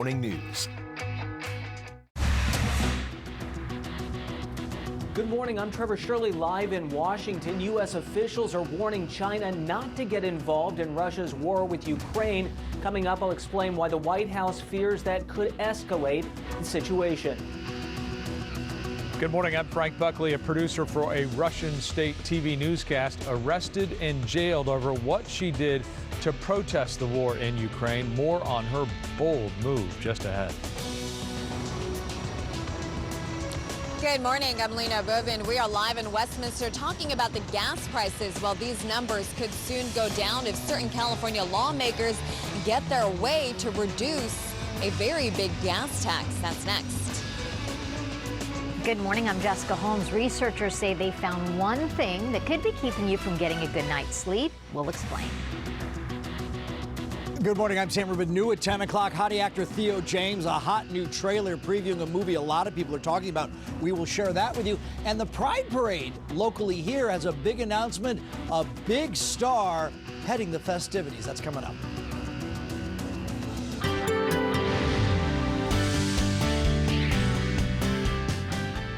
Morning News. Good morning, I'm Trevor Shirley live in Washington. U.S. officials are warning China not to get involved in Russia's war with Ukraine. Coming up, I'll explain why the White House fears that could escalate the situation. Good morning, I'm Frank Buckley, a producer for a Russian state TV newscast, arrested and jailed over what she did to protest the war in Ukraine. More on her bold move just ahead. Good morning, I'm Lena Bovin. We are live in Westminster talking about the gas prices. Well, these numbers could soon go down if certain California lawmakers get their way to reduce a very big gas tax. That's next. Good morning, I'm Jessica Holmes. Researchers say they found one thing that could be keeping you from getting a good night's sleep. We'll explain. Good morning, I'm Sam Rubin. New at 10 o'clock, hottie actor Theo James, a hot new trailer previewing a movie a lot of people are talking about. We will share that with you. And the Pride Parade locally here has a big announcement, a big star heading the festivities. That's coming up.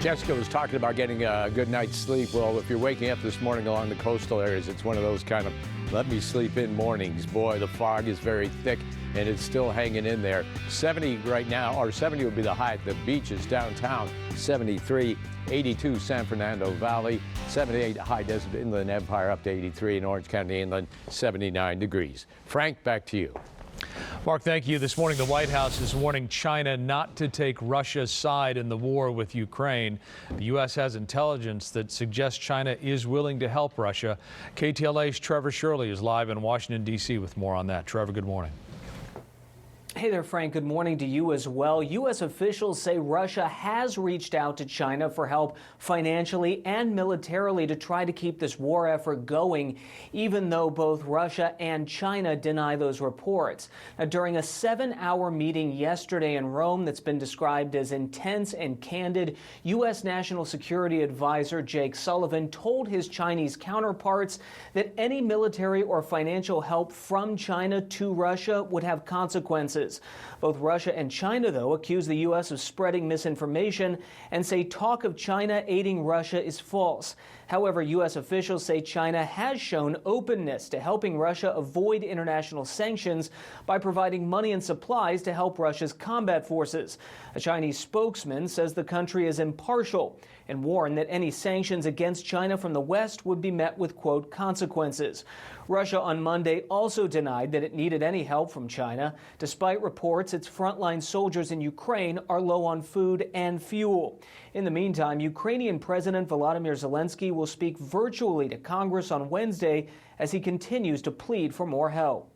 Jessica was talking about getting a good night's sleep. Well, if you're waking up this morning along the coastal areas, it's one of those kind of let me sleep in mornings. Boy, the fog is very thick and it's still hanging in there. 70 right now, or 70 would be the high at the beaches downtown, 73, 82 San Fernando Valley, 78 High Desert Inland Empire up to 83 in Orange County Inland, 79 degrees. Frank, back to you. Mark, thank you. This morning, the White House is warning China not to take Russia's side in the war with Ukraine. The U.S. has intelligence that suggests China is willing to help Russia. KTLA's Trevor Shirley is live in Washington, D.C. with more on that. Trevor, good morning. Hey there, Frank. Good morning to you as well. U.S. officials say Russia has reached out to China for help financially and militarily to try to keep this war effort going, even though both Russia and China deny those reports. Now, during a 7-hour meeting yesterday in Rome that's been described as intense and candid, U.S. National Security Advisor Jake Sullivan told his Chinese counterparts that any military or financial help from China to Russia would have consequences. Both Russia and China, though, accuse the U.S. of spreading misinformation and say talk of China aiding Russia is false. However, U.S. officials say China has shown openness to helping Russia avoid international sanctions by providing money and supplies to help Russia's combat forces. A Chinese spokesman says the country is impartial and warned that any sanctions against China from the West would be met with, quote, consequences. Russia on Monday also denied that it needed any help from China, despite reports its frontline soldiers in Ukraine are low on food and fuel. In the meantime, Ukrainian President Volodymyr Zelensky will speak virtually to Congress on Wednesday as he continues to plead for more help.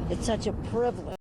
It's such a privilege